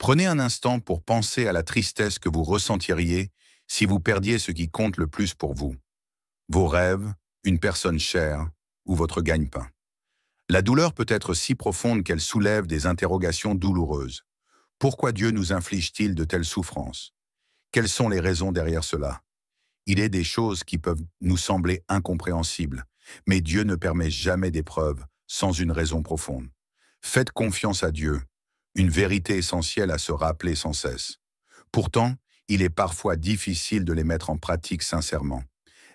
Prenez un instant pour penser à la tristesse que vous ressentiriez si vous perdiez ce qui compte le plus pour vous. Vos rêves, une personne chère ou votre gagne-pain. La douleur peut être si profonde qu'elle soulève des interrogations douloureuses. Pourquoi Dieu nous inflige-t-il de telles souffrances? Quelles sont les raisons derrière cela? Il est des choses qui peuvent nous sembler incompréhensibles, mais Dieu ne permet jamais d'épreuves sans une raison profonde. Faites confiance à Dieu, une vérité essentielle à se rappeler sans cesse. Pourtant, il est parfois difficile de les mettre en pratique sincèrement.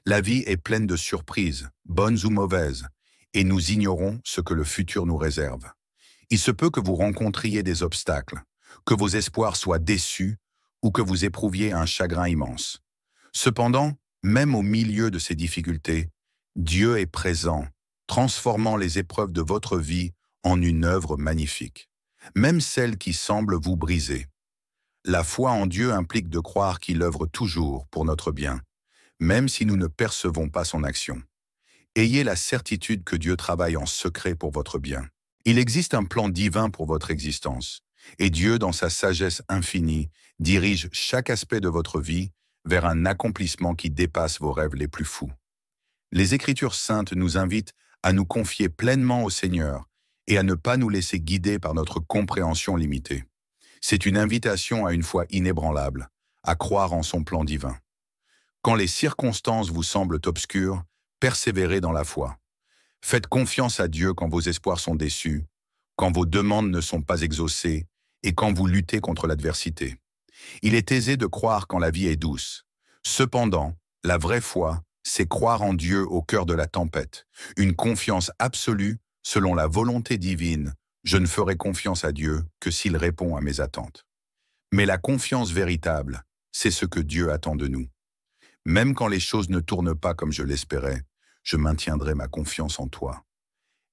La vie est pleine de surprises, bonnes ou mauvaises, et nous ignorons ce que le futur nous réserve. Il se peut que vous rencontriez des obstacles, que vos espoirs soient déçus ou que vous éprouviez un chagrin immense. Cependant, même au milieu de ces difficultés, Dieu est présent, transformant les épreuves de votre vie en une œuvre magnifique, même celles qui semblent vous briser. La foi en Dieu implique de croire qu'il œuvre toujours pour notre bien, même si nous ne percevons pas son action. Ayez la certitude que Dieu travaille en secret pour votre bien. Il existe un plan divin pour votre existence, et Dieu, dans sa sagesse infinie, dirige chaque aspect de votre vie vers un accomplissement qui dépasse vos rêves les plus fous. Les Écritures saintes nous invitent à nous confier pleinement au Seigneur et à ne pas nous laisser guider par notre compréhension limitée. C'est une invitation à une foi inébranlable, à croire en son plan divin. Quand les circonstances vous semblent obscures, persévérez dans la foi. Faites confiance à Dieu quand vos espoirs sont déçus, quand vos demandes ne sont pas exaucées et quand vous luttez contre l'adversité. Il est aisé de croire quand la vie est douce. Cependant, la vraie foi, c'est croire en Dieu au cœur de la tempête, une confiance absolue selon la volonté divine. Je ne ferai confiance à Dieu que s'il répond à mes attentes. Mais la confiance véritable, c'est ce que Dieu attend de nous. Même quand les choses ne tournent pas comme je l'espérais, je maintiendrai ma confiance en toi.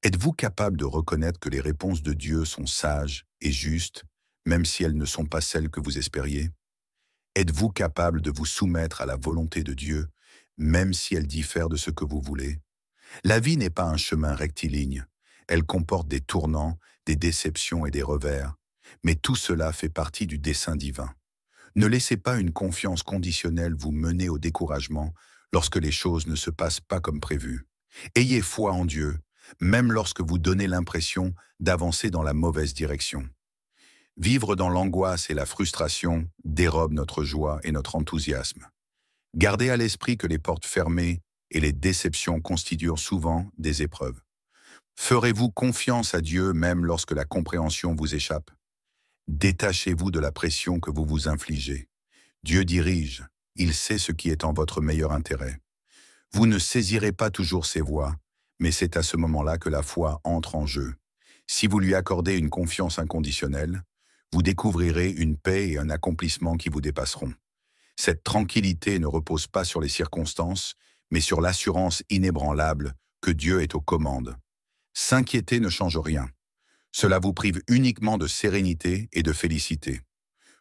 Êtes-vous capable de reconnaître que les réponses de Dieu sont sages et justes, même si elles ne sont pas celles que vous espériez? Êtes-vous capable de vous soumettre à la volonté de Dieu, même si elle diffère de ce que vous voulez? La vie n'est pas un chemin rectiligne. Elle comporte des tournants, des déceptions et des revers, mais tout cela fait partie du dessein divin. Ne laissez pas une confiance conditionnelle vous mener au découragement lorsque les choses ne se passent pas comme prévu. Ayez foi en Dieu, même lorsque vous donnez l'impression d'avancer dans la mauvaise direction. Vivre dans l'angoisse et la frustration dérobe notre joie et notre enthousiasme. Gardez à l'esprit que les portes fermées et les déceptions constituent souvent des épreuves. Ferez-vous confiance à Dieu même lorsque la compréhension vous échappe? Détachez-vous de la pression que vous vous infligez. Dieu dirige, il sait ce qui est en votre meilleur intérêt. Vous ne saisirez pas toujours ses voies, mais c'est à ce moment-là que la foi entre en jeu. Si vous lui accordez une confiance inconditionnelle, vous découvrirez une paix et un accomplissement qui vous dépasseront. Cette tranquillité ne repose pas sur les circonstances, mais sur l'assurance inébranlable que Dieu est aux commandes. S'inquiéter ne change rien. Cela vous prive uniquement de sérénité et de félicité.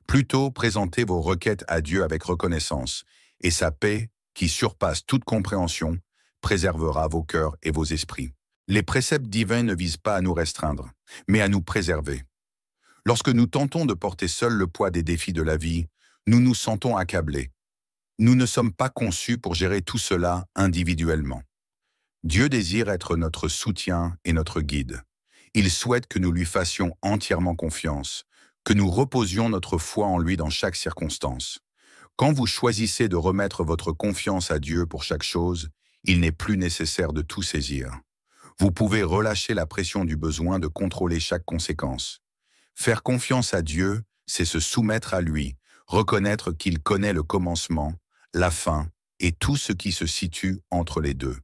Plutôt, présentez vos requêtes à Dieu avec reconnaissance, et sa paix, qui surpasse toute compréhension, préservera vos cœurs et vos esprits. Les préceptes divins ne visent pas à nous restreindre, mais à nous préserver. Lorsque nous tentons de porter seuls le poids des défis de la vie, nous nous sentons accablés. Nous ne sommes pas conçus pour gérer tout cela individuellement. Dieu désire être notre soutien et notre guide. Il souhaite que nous lui fassions entièrement confiance, que nous reposions notre foi en lui dans chaque circonstance. Quand vous choisissez de remettre votre confiance à Dieu pour chaque chose, il n'est plus nécessaire de tout saisir. Vous pouvez relâcher la pression du besoin de contrôler chaque conséquence. Faire confiance à Dieu, c'est se soumettre à lui, reconnaître qu'il connaît le commencement, la fin et tout ce qui se situe entre les deux.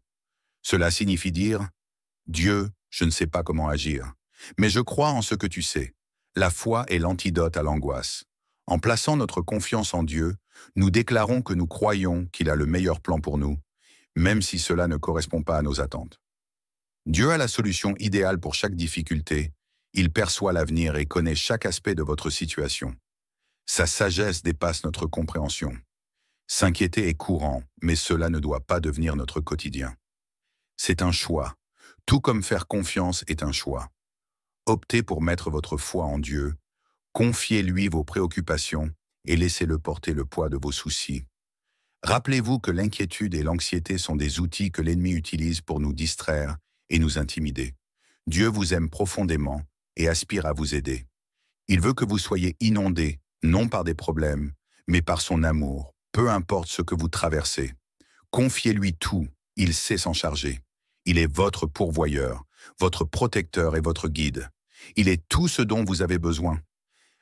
Cela signifie dire « Dieu, je ne sais pas comment agir, mais je crois en ce que tu sais ». La foi est l'antidote à l'angoisse. En plaçant notre confiance en Dieu, nous déclarons que nous croyons qu'il a le meilleur plan pour nous, même si cela ne correspond pas à nos attentes. Dieu a la solution idéale pour chaque difficulté. Il perçoit l'avenir et connaît chaque aspect de votre situation. Sa sagesse dépasse notre compréhension. S'inquiéter est courant, mais cela ne doit pas devenir notre quotidien. C'est un choix, tout comme faire confiance est un choix. Optez pour mettre votre foi en Dieu, Confiez-lui vos préoccupations et laissez-le porter le poids de vos soucis. Rappelez-vous que l'inquiétude et l'anxiété sont des outils que l'ennemi utilise pour nous distraire et nous intimider. Dieu vous aime profondément et aspire à vous aider. Il veut que vous soyez inondés, non par des problèmes, mais par son amour, peu importe ce que vous traversez. Confiez-lui tout, il sait s'en charger. Il est votre pourvoyeur, votre protecteur et votre guide. Il est tout ce dont vous avez besoin.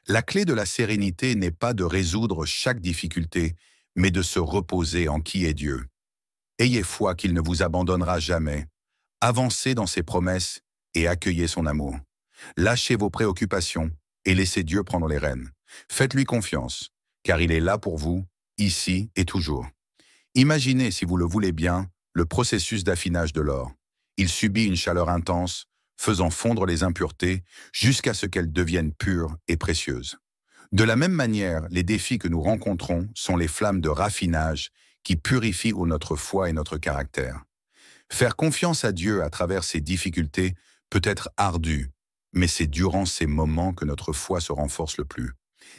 La clé de la sérénité n'est pas de résoudre chaque difficulté, mais de se reposer en qui est Dieu. Ayez foi qu'il ne vous abandonnera jamais. Avancez dans ses promesses et accueillez son amour. Lâchez vos préoccupations et laissez Dieu prendre les rênes. Faites-lui confiance, car il est là pour vous, ici et toujours. Imaginez, si vous le voulez bien, le processus d'affinage de l'or. Il subit une chaleur intense, faisant fondre les impuretés jusqu'à ce qu'elles deviennent pures et précieuses. De la même manière, les défis que nous rencontrons sont les flammes de raffinage qui purifient notre foi et notre caractère. Faire confiance à Dieu à travers ces difficultés peut être ardu, mais c'est durant ces moments que notre foi se renforce le plus.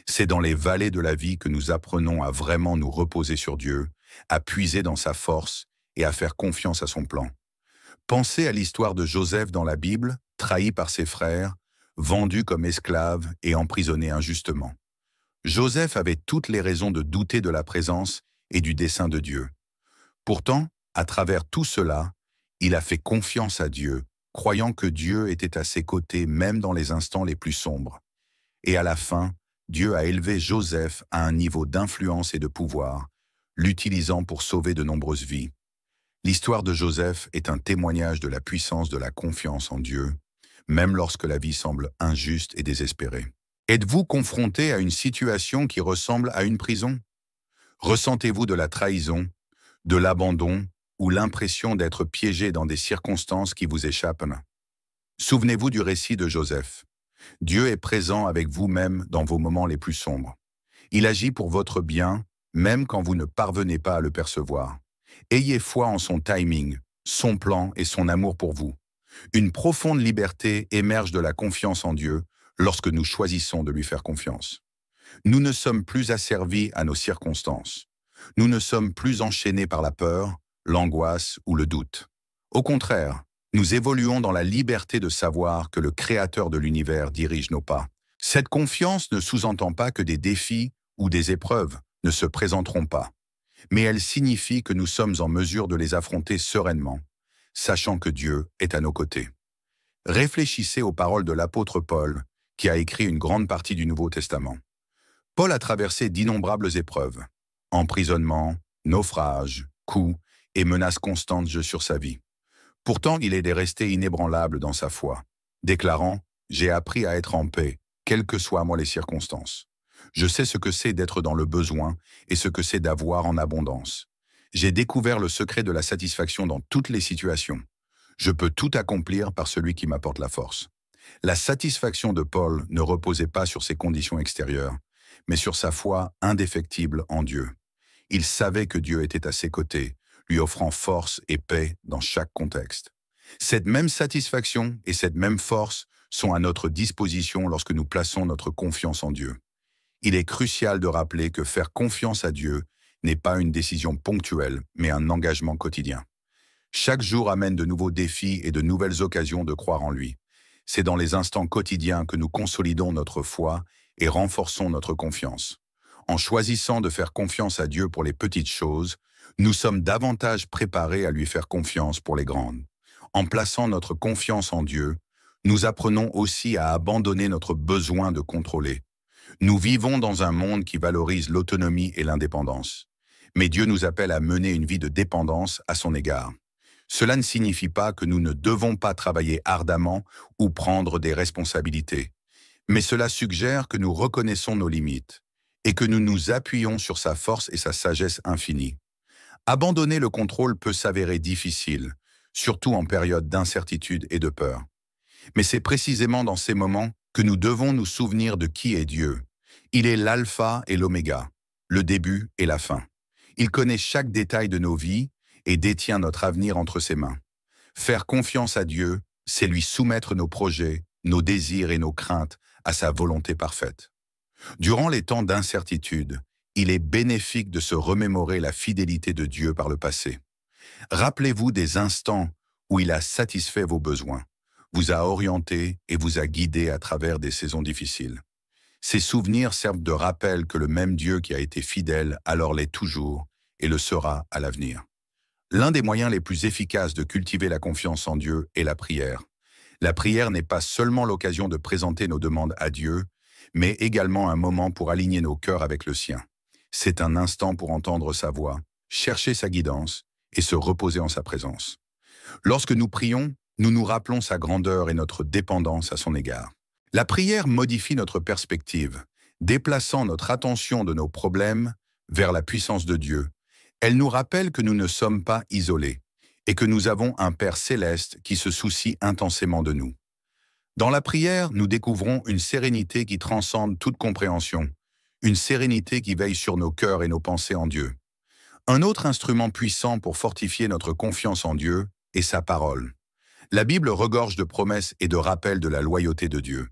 C'est dans les vallées de la vie que nous apprenons à vraiment nous reposer sur Dieu, à puiser dans sa force et à faire confiance à son plan. Pensez à l'histoire de Joseph dans la Bible, trahi par ses frères, vendu comme esclave et emprisonné injustement. Joseph avait toutes les raisons de douter de la présence et du dessein de Dieu. Pourtant, à travers tout cela, il a fait confiance à Dieu, croyant que Dieu était à ses côtés même dans les instants les plus sombres. Et à la fin, Dieu a élevé Joseph à un niveau d'influence et de pouvoir, l'utilisant pour sauver de nombreuses vies. L'histoire de Joseph est un témoignage de la puissance de la confiance en Dieu, même lorsque la vie semble injuste et désespérée. Êtes-vous confronté à une situation qui ressemble à une prison? Ressentez-vous de la trahison, de l'abandon ou l'impression d'être piégé dans des circonstances qui vous échappent? Souvenez-vous du récit de Joseph. Dieu est présent avec vous-même dans vos moments les plus sombres. Il agit pour votre bien, même quand vous ne parvenez pas à le percevoir. Ayez foi en son timing, son plan et son amour pour vous. Une profonde liberté émerge de la confiance en Dieu lorsque nous choisissons de lui faire confiance. Nous ne sommes plus asservis à nos circonstances. Nous ne sommes plus enchaînés par la peur, l'angoisse ou le doute. Au contraire, nous évoluons dans la liberté de savoir que le Créateur de l'univers dirige nos pas. Cette confiance ne sous-entend pas que des défis ou des épreuves ne se présenteront pas, mais elle signifie que nous sommes en mesure de les affronter sereinement, sachant que Dieu est à nos côtés. Réfléchissez aux paroles de l'apôtre Paul, qui a écrit une grande partie du Nouveau Testament. Paul a traversé d'innombrables épreuves, emprisonnement, naufrages, coups et menaces constantes sur sa vie. Pourtant, il est resté inébranlable dans sa foi, déclarant « J'ai appris à être en paix, quelles que soient moi les circonstances. Je sais ce que c'est d'être dans le besoin et ce que c'est d'avoir en abondance. J'ai découvert le secret de la satisfaction dans toutes les situations. Je peux tout accomplir par celui qui m'apporte la force. » La satisfaction de Paul ne reposait pas sur ses conditions extérieures, mais sur sa foi indéfectible en Dieu. Il savait que Dieu était à ses côtés, lui offrant force et paix dans chaque contexte. Cette même satisfaction et cette même force sont à notre disposition lorsque nous plaçons notre confiance en Dieu. Il est crucial de rappeler que faire confiance à Dieu n'est pas une décision ponctuelle, mais un engagement quotidien. Chaque jour amène de nouveaux défis et de nouvelles occasions de croire en lui. C'est dans les instants quotidiens que nous consolidons notre foi et renforçons notre confiance. En choisissant de faire confiance à Dieu pour les petites choses, nous sommes davantage préparés à lui faire confiance pour les grandes. En plaçant notre confiance en Dieu, nous apprenons aussi à abandonner notre besoin de contrôler. Nous vivons dans un monde qui valorise l'autonomie et l'indépendance. Mais Dieu nous appelle à mener une vie de dépendance à son égard. Cela ne signifie pas que nous ne devons pas travailler ardemment ou prendre des responsabilités. Mais cela suggère que nous reconnaissons nos limites et que nous nous appuyons sur sa force et sa sagesse infinie. Abandonner le contrôle peut s'avérer difficile, surtout en période d'incertitude et de peur. Mais c'est précisément dans ces moments que nous devons nous souvenir de qui est Dieu. Il est l'alpha et l'oméga, le début et la fin. Il connaît chaque détail de nos vies et détient notre avenir entre ses mains. Faire confiance à Dieu, c'est lui soumettre nos projets, nos désirs et nos craintes à sa volonté parfaite. Durant les temps d'incertitude, il est bénéfique de se remémorer la fidélité de Dieu par le passé. Rappelez-vous des instants où il a satisfait vos besoins, vous a orienté et vous a guidé à travers des saisons difficiles. Ces souvenirs servent de rappel que le même Dieu qui a été fidèle alors l'est toujours et le sera à l'avenir. L'un des moyens les plus efficaces de cultiver la confiance en Dieu est la prière. La prière n'est pas seulement l'occasion de présenter nos demandes à Dieu, mais également un moment pour aligner nos cœurs avec le sien. C'est un instant pour entendre sa voix, chercher sa guidance et se reposer en sa présence. Lorsque nous prions, nous nous rappelons sa grandeur et notre dépendance à son égard. La prière modifie notre perspective, déplaçant notre attention de nos problèmes vers la puissance de Dieu. Elle nous rappelle que nous ne sommes pas isolés et que nous avons un Père céleste qui se soucie intensément de nous. Dans la prière, nous découvrons une sérénité qui transcende toute compréhension, une sérénité qui veille sur nos cœurs et nos pensées en Dieu. Un autre instrument puissant pour fortifier notre confiance en Dieu est sa parole. La Bible regorge de promesses et de rappels de la loyauté de Dieu.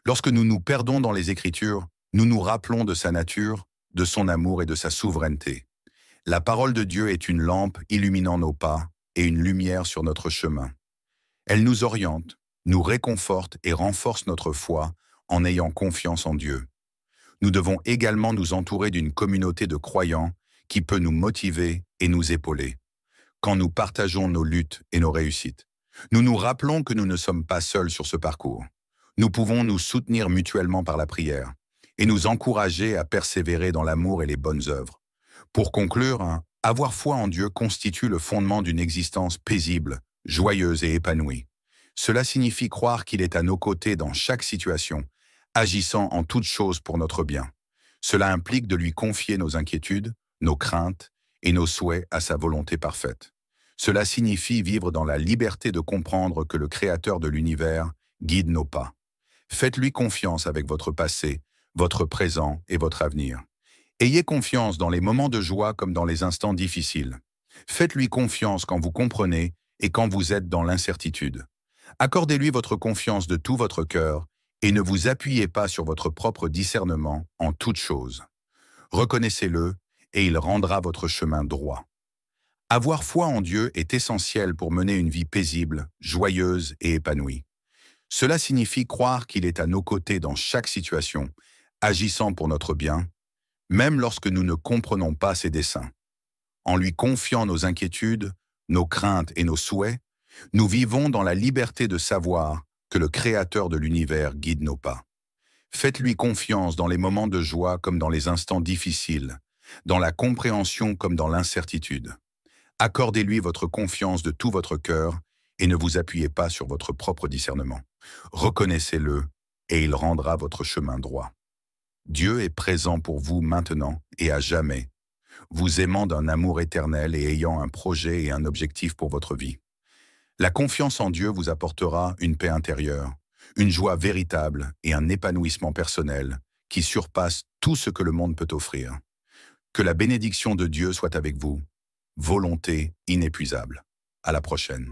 Lorsque nous nous perdons dans les Écritures, nous nous rappelons de sa nature, de son amour et de sa souveraineté. La parole de Dieu est une lampe illuminant nos pas et une lumière sur notre chemin. Elle nous oriente, nous réconforte et renforce notre foi en ayant confiance en Dieu. Nous devons également nous entourer d'une communauté de croyants qui peut nous motiver et nous épauler. Quand nous partageons nos luttes et nos réussites, nous nous rappelons que nous ne sommes pas seuls sur ce parcours. Nous pouvons nous soutenir mutuellement par la prière et nous encourager à persévérer dans l'amour et les bonnes œuvres. Pour conclure, avoir foi en Dieu constitue le fondement d'une existence paisible, joyeuse et épanouie. Cela signifie croire qu'il est à nos côtés dans chaque situation, agissant en toutes choses pour notre bien. Cela implique de lui confier nos inquiétudes, nos craintes et nos souhaits à sa volonté parfaite. Cela signifie vivre dans la liberté de comprendre que le Créateur de l'univers guide nos pas. Faites-lui confiance avec votre passé, votre présent et votre avenir. Ayez confiance dans les moments de joie comme dans les instants difficiles. Faites-lui confiance quand vous comprenez et quand vous êtes dans l'incertitude. Accordez-lui votre confiance de tout votre cœur et ne vous appuyez pas sur votre propre discernement en toute chose. Reconnaissez-le et il rendra votre chemin droit. Avoir foi en Dieu est essentiel pour mener une vie paisible, joyeuse et épanouie. Cela signifie croire qu'il est à nos côtés dans chaque situation, agissant pour notre bien, même lorsque nous ne comprenons pas ses desseins. En lui confiant nos inquiétudes, nos craintes et nos souhaits, nous vivons dans la liberté de savoir que le Créateur de l'univers guide nos pas. Faites-lui confiance dans les moments de joie comme dans les instants difficiles, dans la compréhension comme dans l'incertitude. Accordez-lui votre confiance de tout votre cœur et ne vous appuyez pas sur votre propre discernement. Reconnaissez-le et il rendra votre chemin droit. Dieu est présent pour vous maintenant et à jamais, vous aimant d'un amour éternel et ayant un projet et un objectif pour votre vie. La confiance en Dieu vous apportera une paix intérieure, une joie véritable et un épanouissement personnel qui surpasse tout ce que le monde peut offrir. Que la bénédiction de Dieu soit avec vous, volonté inépuisable. À la prochaine.